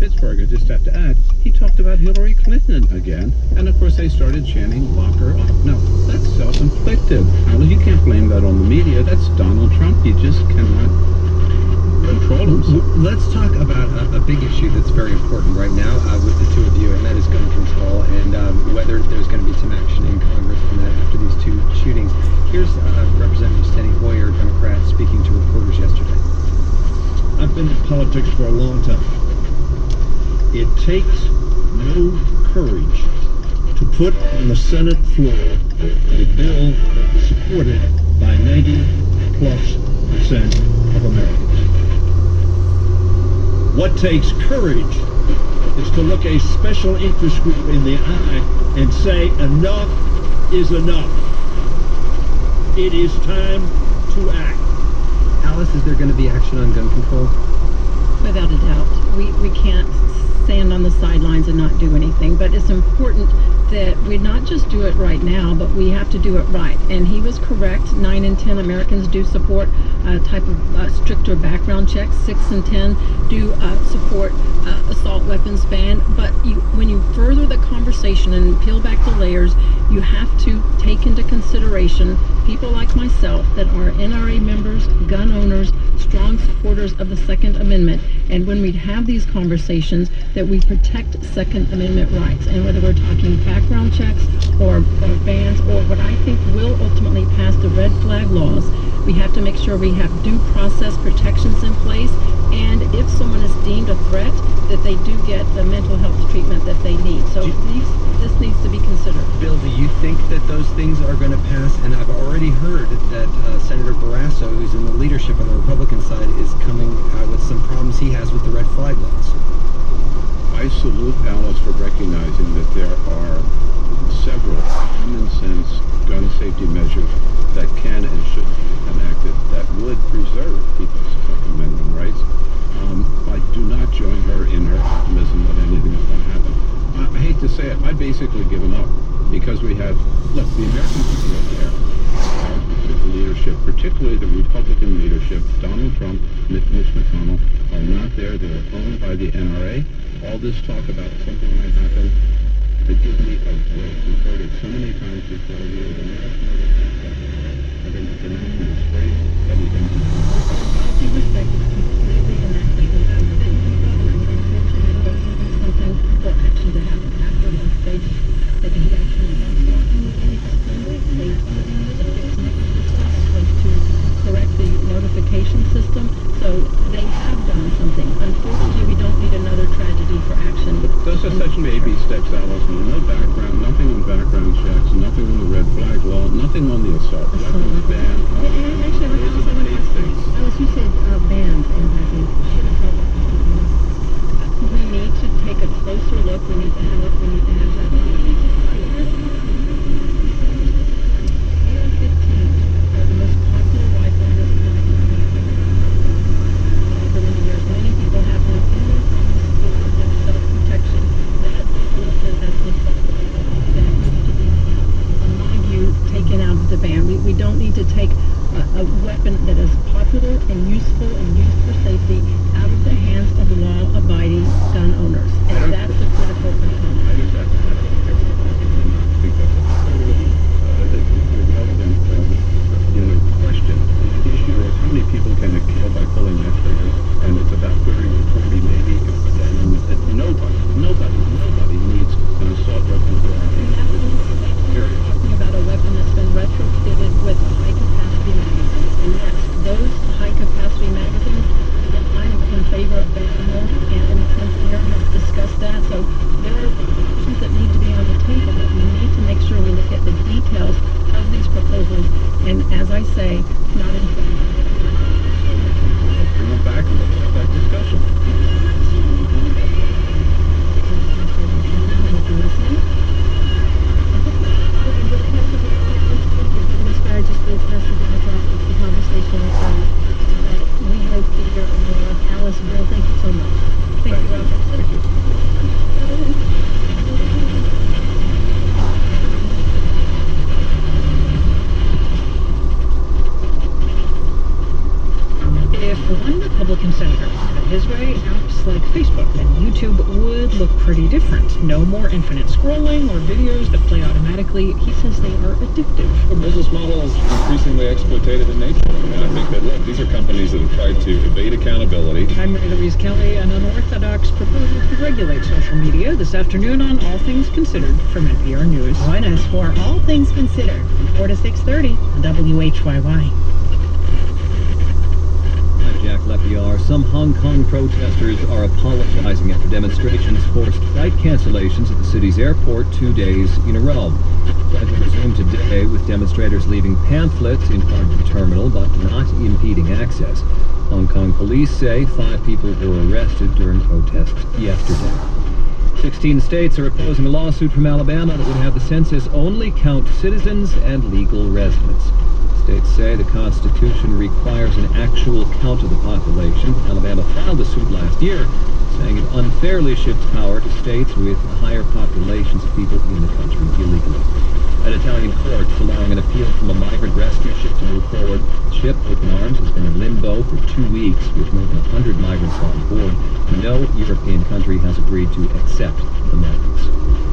Pittsburgh, I just have to add, he talked about Hillary Clinton again. And of course they started chanting, lock her up. Now, that's self-inflicted. Now, you can't blame that on the media. That's Donald Trump. He just cannot control himself. Let's talk about a big issue that's very important right now with the two of you, and that is gun control, and whether there's going to be some action in Congress on that after these two shootings. Here's Representative Steny Hoyer, Democrat, speaking to reporters yesterday. I've been in politics for a long time. It takes no courage to put on the Senate floor a bill that is supported by 90+% of Americans. What takes courage is to look a special interest group in the eye and say enough is enough. It is time to act. Alice, is there going to be action on gun control? Without a doubt. We can't stand on the sidelines and not do anything, but it's important that we not just do it right now, but we have to do it right. And he was correct. 9 in 10 Americans do support a type of stricter background checks. 6 in 10 do support assault weapons ban. But when you further the conversation and peel back the layers, you have to take into consideration people like myself that are NRA members, gun owners, strong supporters of the Second Amendment. And when we have these conversations, that we protect Second Amendment rights. And whether we're talking background checks or bans or what I think will ultimately pass the red flag laws, we have to make sure we have due process protections in place. And if someone is deemed a threat, that they do get the mental health treatment that they need. So this needs to be considered. Bill, do you think that those things are going to pass? And I've already heard that Senator Barrasso, who's in the leadership on the Republican side, is coming out with some problems he has with the red flag laws. I salute Alice for recognizing that there are several common sense gun safety measures that can and should be enacted that would preserve people's Second Amendment rights. I do not join her in her optimism that anything is going to happen. I hate to say it, I've basically given up because we have, look, the American people are there. Our political leadership, particularly the Republican leadership, Donald Trump, Mitch McConnell, are not there. They're owned by the NRA. All this talk about something might happen, it gives me a break. We've heard it so many times before. We are the national disgrace that we don't do. Due respect is completely inactive. Something for action to happen after once they take action and to correct the notification system. So they have done something. Unfortunately, we don't need another tragedy for action. Those are such baby steps, Alice. No background, nothing on background checks, nothing on the red flag law, nothing on the assault weapons ban. Actually, Alice, you said bans, and I think we need to take a closer look. We need to have that. AR-15 are the most popular rifle in this country for many years. Many people have them in their homes for their self-protection. That that's responsible. That needs to be, in my view, taken out of the ban. We don't need to take a weapon that is popular and useful and used for safety out of the hands of law-abiding gun owners. And that's a critical component. then YouTube would look pretty different. No more infinite scrolling or videos that play automatically. He says they are addictive. The business model is increasingly exploitative in nature. And I think that, look, these are companies that have tried to evade accountability. I'm Mary Louise Kelly, an unorthodox proposal to regulate social media this afternoon on All Things Considered from NPR News. Join us for All Things Considered from 4 to 6:30 on WHYY. I'm Jack Lepiar. Some Hong Kong protesters are apologizing after demonstrations forced flight cancellations at the city's airport 2 days in a row. Flights resumed today with demonstrators leaving pamphlets in front of the terminal but not impeding access. Hong Kong police say 5 people were arrested during protests yesterday. 16 states are opposing a lawsuit from Alabama that would have the census only count citizens and legal residents. States say the Constitution requires an actual count of the population. Alabama filed a suit last year, saying it unfairly shifts power to states with higher populations of people in the country illegally. An Italian court allowing an appeal from a migrant rescue ship to move forward. The ship, Open Arms, has been in limbo for 2 weeks with more than 100 migrants on board. No European country has agreed to accept the migrants.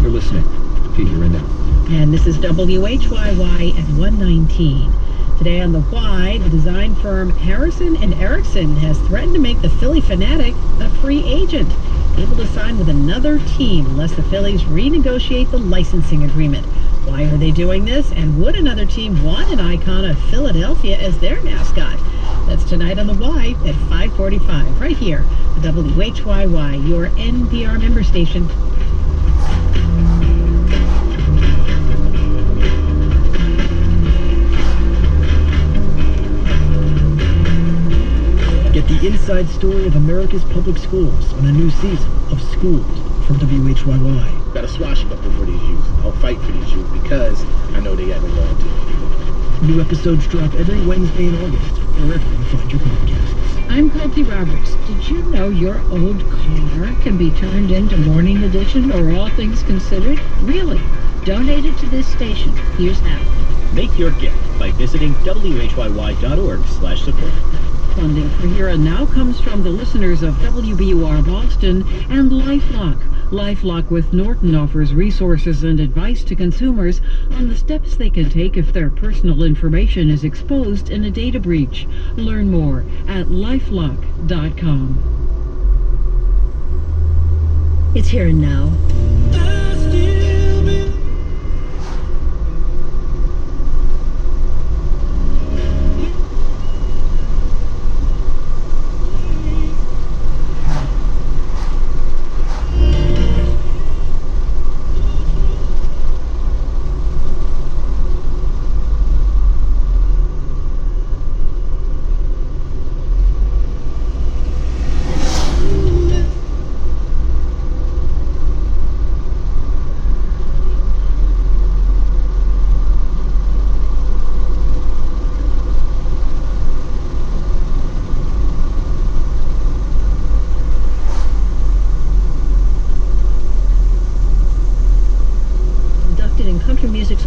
You're listening to Peter and Now. And this is WHYY at 1:19. Today on the Why, the design firm Harrison and Erickson has threatened to make the Philly Fanatic a free agent, able to sign with another team unless the Phillies renegotiate the licensing agreement. Why are they doing this? And would another team want an icon of Philadelphia as their mascot? That's tonight on the Why at 5:45, right here at WHYY, your NPR member station. Get the inside story of America's public schools on a new season of Schooled from WHYY. Got a swashbuckle for these youth. I'll fight for these youth because I know they haven't gone to. New episodes drop every Wednesday in August, wherever you find your podcasts. I'm Kelsey Roberts. Did you know your old car can be turned into Morning Edition or All Things Considered? Really? Donate it to this station. Here's how. Make your gift by visiting whyy.org/support. Funding for Here and Now comes from the listeners of WBUR Boston and LifeLock. LifeLock with Norton offers resources and advice to consumers on the steps they can take if their personal information is exposed in a data breach. Learn more at lifelock.com. It's Here and Now.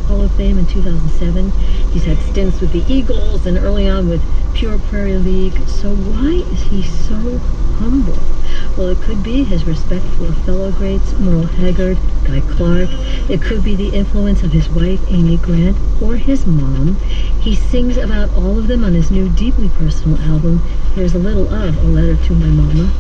Hall of Fame in 2007. He's had stints with the Eagles and early on with Pure Prairie League. So why is he so humble? Well, it could be his respect for fellow greats, Merle Haggard, Guy Clark. It could be the influence of his wife, Amy Grant, or his mom. He sings about all of them on his new deeply personal album. Here's a little of A Letter to My Mama.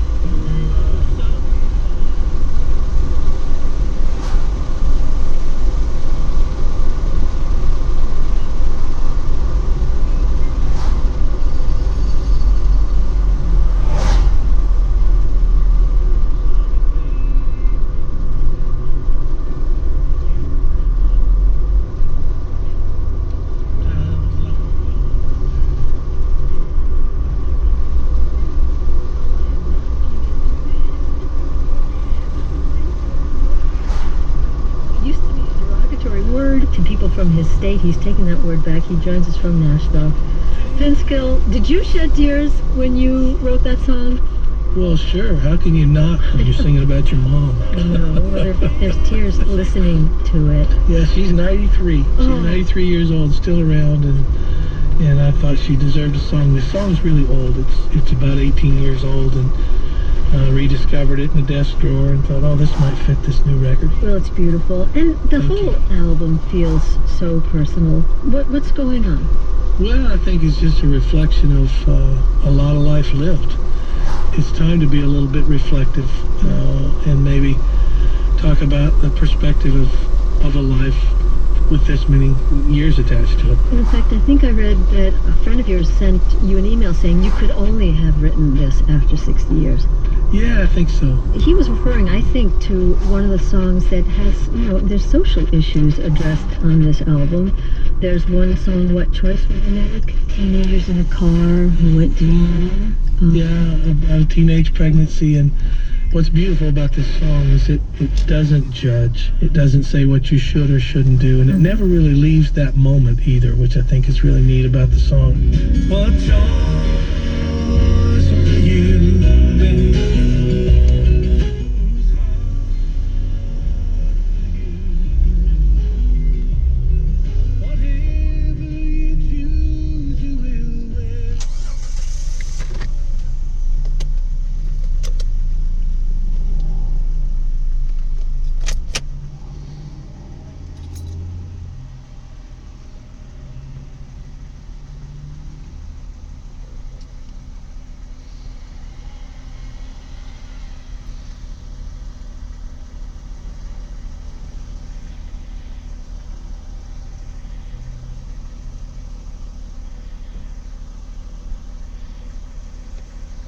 From his state, he's taking that word back. He joins us from Nashville. Vince Gill, did you shed tears when you wrote that song? Well, sure. How can you not when you're singing about your mom? I know. Well, there's tears listening to it. Yeah, she's 93. She's 93 years old, still around, and I thought she deserved a song. The song's really old. It's about 18 years old, and rediscovered it in a desk drawer and thought, oh, this might fit this new record. Well, it's beautiful, and the whole album feels so personal. What's going on? Well, I think it's just a reflection of a lot of life lived. It's time to be a little bit reflective and maybe talk about the perspective of a life with this many years attached to it. In fact, I think I read that a friend of yours sent you an email saying you could only have written this after 60 years. Yeah, I think so. He was referring, I think, to one of the songs that has, there's social issues addressed on this album. There's one song, What Choice Will You Make? Teenagers in a car who went to... Yeah, about a teenage pregnancy. And what's beautiful about this song is it doesn't judge. It doesn't say what you should or shouldn't do. And it never really leaves that moment either, which I think is really neat about the song. What choice